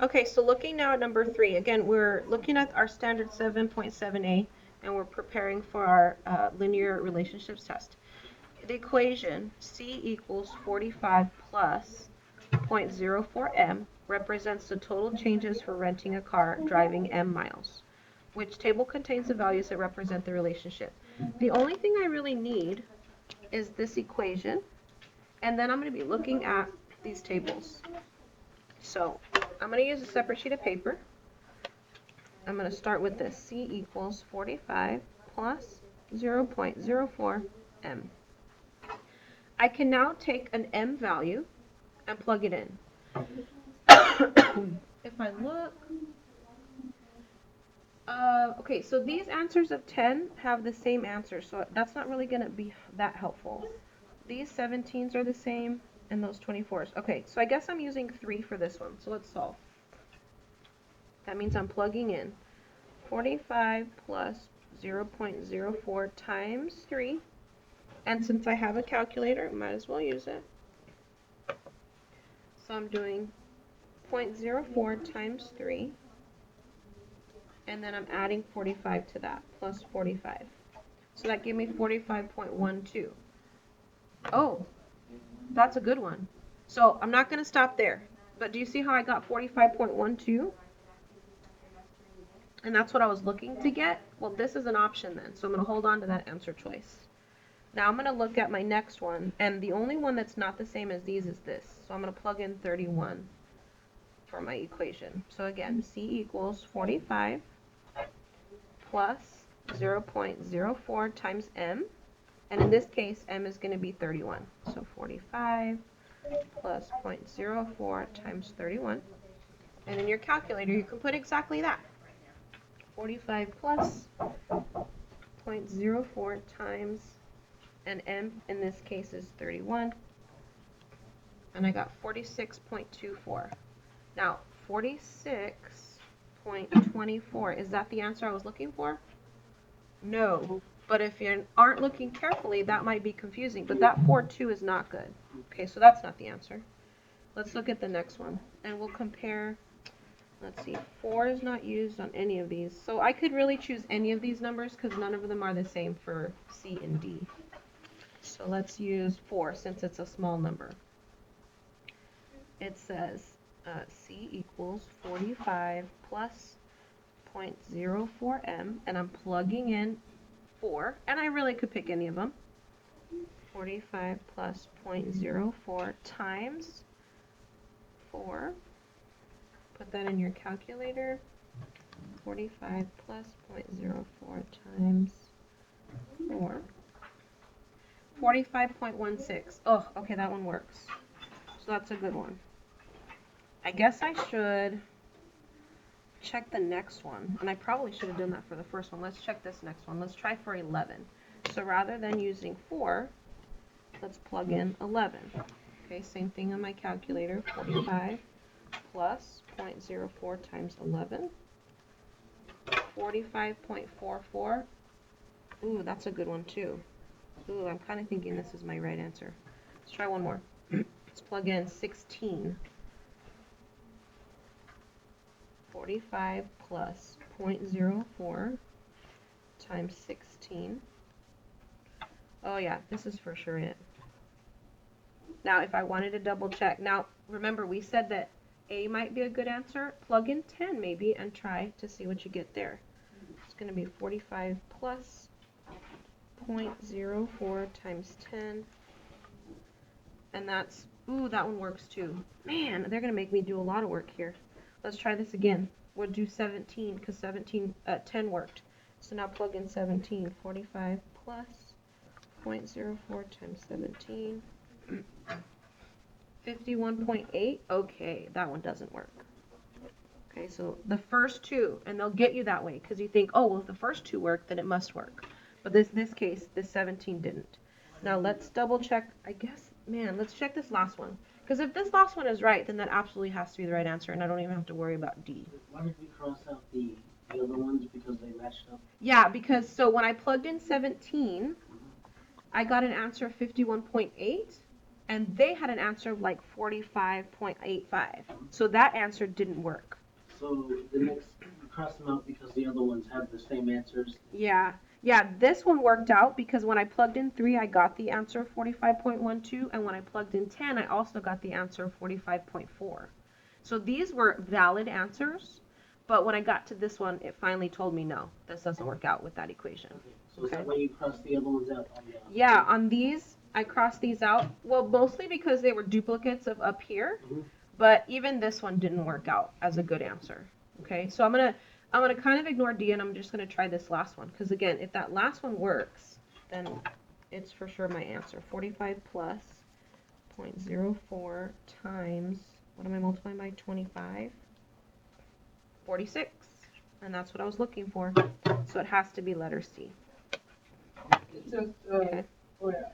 Okay, so looking now at number 3, again, we're looking at our standard 7.7a, and we're preparing for our linear relationships test. The equation C equals 45 plus 0.04m represents the total changes for renting a car driving m miles, which table contains the values that represent the relationship. The only thing I really need is this equation, and then I'm going to be looking at these tables. So I'm going to use a separate sheet of paper. I'm going to start with this. C equals 45 plus 0.04m. I can now take an m value and plug it in. If I look, okay, so these answers of 10 have the same answer, so that's not really going to be that helpful. These 17s are the same, and those 24s. Okay, so I guess I'm using 3 for this one, so let's solve. That means I'm plugging in 45 plus 0.04 times 3, and since I have a calculator, I might as well use it. So I'm doing 0.04 times 3, and then I'm adding 45 to that, plus 45. So that gave me 45.12. Oh, that's a good one. So I'm not going to stop there. But do you see how I got 45.12? And that's what I was looking to get? Well, this is an option then. So I'm going to hold on to that answer choice. Now I'm going to look at my next one. And the only one that's not the same as these is this. So I'm going to plug in 31 for my equation. So again, C equals 45 plus 0.04 times m. And in this case, m is going to be 31. So 45 plus 0.04 times 31. And in your calculator, you can put exactly that. 45 plus 0.04 times, and m in this case is 31. And I got 46.24. Now, 46.24, is that the answer I was looking for? No. But if you aren't looking carefully, that might be confusing. But that 4.2 is not good. Okay, so that's not the answer. Let's look at the next one. And we'll compare, let's see, 4 is not used on any of these. So I could really choose any of these numbers because none of them are the same for C and D. So let's use 4 since it's a small number. It says C equals 45 plus 0.04m, and I'm plugging in 4, and I really could pick any of them. 45 plus 0.04 times 4. Put that in your calculator. 45 plus 0.04 times 4. 45.16. Oh, okay, that one works. So that's a good one. I guess I should check the next one. And I probably should have done that for the first one. Let's check this next one. Let's try for 11. So rather than using 4, let's plug in 11. Okay, same thing on my calculator. 45 plus 0.04 times 11. 45.44. Ooh, that's a good one too. Ooh, I'm kind of thinking this is my right answer. Let's try one more. Let's plug in 16. 45 plus 0.04 times 16. Oh yeah, this is for sure it. Now, if I wanted to double check, now remember we said that A might be a good answer. Plug in 10 maybe and try to see what you get there. It's going to be 45 plus 0.04 times 10. And that's, ooh, that one works too. Man, they're going to make me do a lot of work here. Let's try this again. We'll do 17 because 10 worked. So now plug in 17. 45 plus 0.04 times 17. 51.8. Okay, that one doesn't work. Okay, so the first two, and they'll get you that way because you think, oh, well, if the first two work, then it must work. But this case, this 17 didn't. Now let's double check. I guess, man, let's check this last one. Because if this last one is right, then that absolutely has to be the right answer, and I don't even have to worry about D. Why did we cross out the other ones because they matched up? Yeah, because so when I plugged in 17, I got an answer of 51.8, and they had an answer of like 45.85. So that answer didn't work. So the next, you cross them out because the other ones have the same answers. Yeah. Yeah, this one worked out because when I plugged in 3, I got the answer of 45.12, and when I plugged in 10, I also got the answer of 45.4. So these were valid answers, but when I got to this one, it finally told me no, this doesn't work out with that equation. Okay. So is that why you cross the other ones out on the Yeah, on these, I crossed these out, well, mostly because they were duplicates of up here, but even this one didn't work out as a good answer. Okay, so I'm gonna kind of ignore D, and I'm just gonna try this last one, because again, if that last one works, then it's for sure my answer. 45 plus 0.04 times, what am I multiplying by, 25? 46, and that's what I was looking for. So it has to be letter C. It says, Okay. oh yeah,